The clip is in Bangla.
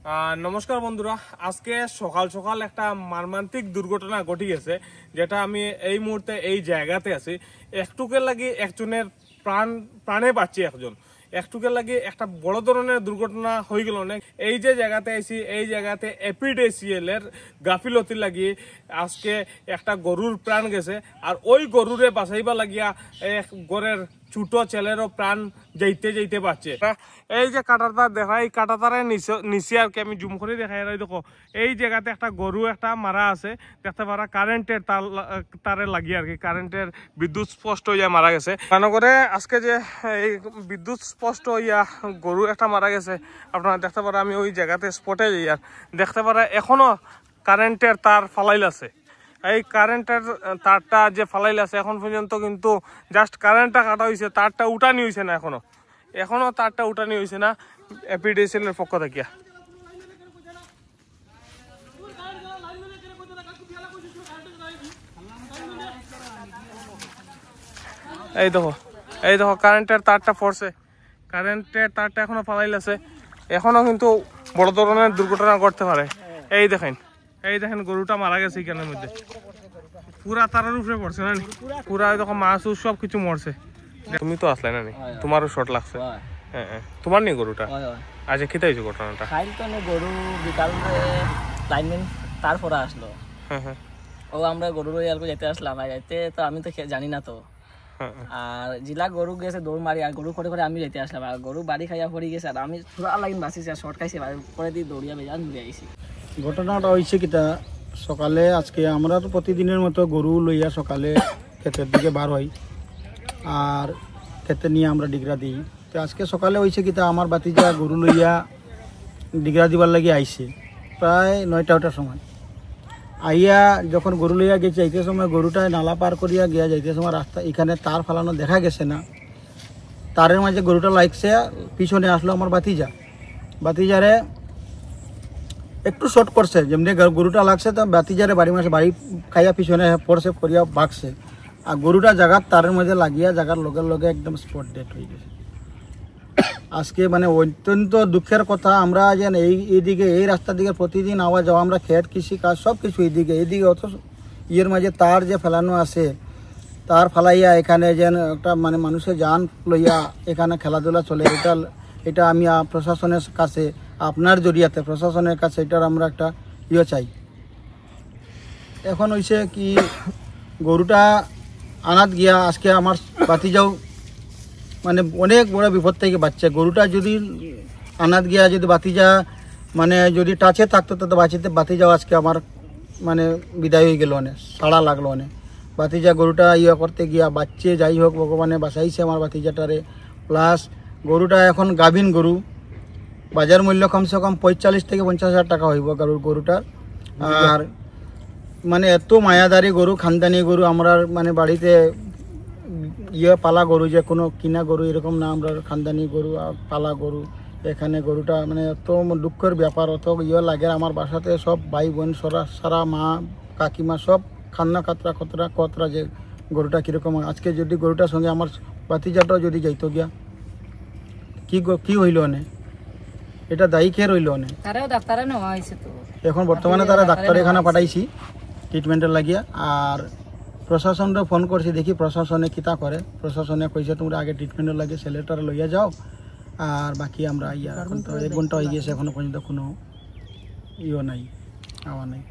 নমস্কার বন্ধুরা, আজকে সকাল সকাল একটা মর্মান্তিক দুর্ঘটনা ঘটে গেছে, যেটা আমি এই মুহূর্তে এই জায়গাতে আছি। একটুকের লাগি একজনের প্রাণে পাচ্ছি, একটুকের লাগি একটা বড় ধরনের দুর্ঘটনা হয়ে গেল। অনেক এই যে জায়গাতে আইছি, এই জায়গাতে এপিডিসিএল এর গাফিলতি লাগি আজকে একটা গরুর প্রাণ গেছে। আর ওই গরুরে বাঁচাইবা লাগিয়া এক গরের ছোট ছেলেরও প্রাণ যাইতে পারছে। এই যে কাটাতার দেখা, এই কাটাতারের নিচে আর কি আমি জুম করে দেখাই। দেখো এই জায়গাতে একটা গরু একটা মারা আছে, দেখতে পারা কারেন্টের তারে লাগিয়ে আর কি, কারেন্টের বিদ্যুৎ স্পষ্ট হইয়া মারা গেছে। মনে করে আজকে যে এই বিদ্যুৎ স্পষ্ট হইয়া গরু একটা মারা গেছে, আপনারা দেখতে পারা আমি ওই জায়গাতে স্পটে যাই আর দেখতে পারা এখনো কারেন্টের তার ফালাইল আছে। এই কারেন্টের তারটা যে ফালাইল আছে এখন পর্যন্ত কিন্তু জাস্ট কারেন্টটা কাটা হয়েছে, তারটা উঠানি হয়েছে না, এখনো তারটা উঠানি হয়েছে না এপিডিসিএল এর পক্ষ থেকে। এই দেখো কারেন্টের তারটা পড়ছে, কারেন্টের তারটা এখনো ফালাইল আছে, এখনো কিন্তু বড় ধরনের দুর্ঘটনা ঘটতে পারে। এই দেখেন গরুটা মারা গেছে এখানের মধ্যে, পুরা তারের উপরে পড়ছে না, পুরা দেখো মাছ সব কিছু মরছে। তুমি তো আসলে না, তোমারও শর্ট লাগছে। হ্যাঁ, তোমার নেই গরুটা? আচ্ছা, খেতে হয়েছে ঘটনাটা? গরু বিকাল লাইনম্যান তারপরে আসলো। ও আমরা গরু যেতে আসলাম, যাইতে তো আমি তো জানি না তো। আর জিলা গরু গেছে দৌড় মারি, আর গরু করে আমি যেতে আসলাম, আর গরু বাড়ি খাইয়া পড়ে গেছে, আর আমি পুরা লাইন বাঁচিছি আর শর্ট খাইছি, পরে দিয়ে দৌড়িয়া বেজান ঘুরে আইছি। ঘটনাটা হয়েছে কিটা, সকালে আজকে আমরা তো প্রতিদিনের মতো গরু লইয়া সকালে ক্ষেতের দিকে বার হই, আর ক্ষেতে নিয়ে আমরা ডিগরা দিই। তো আজকে সকালে হয়েছে কিটা, আমার বাতিজা গরু লইয়া ডিগরা দিবার লাগি আইছে প্রায় 9টার সময়। আইয়া যখন গরু লইয়া গেছে, যাইতে সময় গরুটায় নালা পার করিয়া গিয়া যাইতে সময় রাস্তা এখানে তার ফালানো দেখা গেছে না, তারের মাঝে গরুটা লাগছে, পিছনে আসলো আমার বাতিজারে একটু শর্ট করছে, যেমনি গরুটা লাগছে তো বাতিজারে বাড়ি খাইয়া পিছনে পড়ছে, পড়িয়া ভাগছে, আর গরুটা জায়গার তারের মধ্যে লাগিয়া জায়গার লগে একদম স্পট ডেট হয়ে গেছে। আজকে মানে অত্যন্ত দুঃখের কথা, আমরা যেন এইদিকে এই রাস্তার দিকে প্রতিদিন আওয়া যাওয়া, আমরা খেত কৃষি কাজ সব কিছু এইদিকে অত ইয়ের মাঝে তার যে ফেলানো আছে, তার ফেলাইয়া এখানে যেন একটা মানে মানুষের জান লইয়া এখানে খেলাধুলা চলে, এটা আমি প্রশাসনের কাছে, আপনার জড়িয়াতে প্রশাসনের কাছে এটার আমরা একটা চাই। এখন হয়েছে কি, গরুটা আনাত গিয়া আজকে আমার বাতিজাও মানে অনেক বড় বিপদ থেকে বাঁচছে। গরুটা যদি আনাত গিয়া যদি বাতিজা মানে যদি টাচে থাকতো তো বাতিজাও আজকে আমার মানে বিদায় হয়ে গেল, সাড়া লাগলো বাতিজা গরুটা করতে গিয়া বাচ্চে, যাই হোক ভগবানে বাঁচাইছে আমার বাতিজাটারে। প্লাস গরুটা এখন গাভিন গরু, বাজার মূল্য কমসে কম 45 থেকে 50,000 টাকা হইব গরুটার। আর মানে এত মায়াদারি গরু, খানদানি গরু, আমরা মানে বাড়িতে পালা গরু, যে কোনো কিনা গরু এরকম না, আমরা খানদানি গরু পালা গরু। এখানে গরুটা মানে এত দুঃখের ব্যাপার, অত লাগে। আমার বাসাতে সব ভাই বোন সারা মা কাকিমা সব খান্না কতরা যে গরুটা কীরকম। আজকে যদি গরুটার সঙ্গে আমার বাতিজাটাও যদি যাইতো গিয়া কি হইল এটা দায়ী কে রইল এখন বর্তমানে তারা ডাক্তারখানা পাঠাইছি ট্রিটমেন্টের লাগিয়া। আর প্রশাসনরে ফোন করছি, দেখি প্রশাসনে কিতা করে। প্রশাসনে কইছে তোমরা আগে ট্রিটমেন্টের লাগে ছেলেটারে লইয়া যাও, আর বাকি আমরা এখন তো 1 ঘন্টা হয়ে গেছে, এখনো পর্যন্ত কোনো নাই, আওয়া নাই।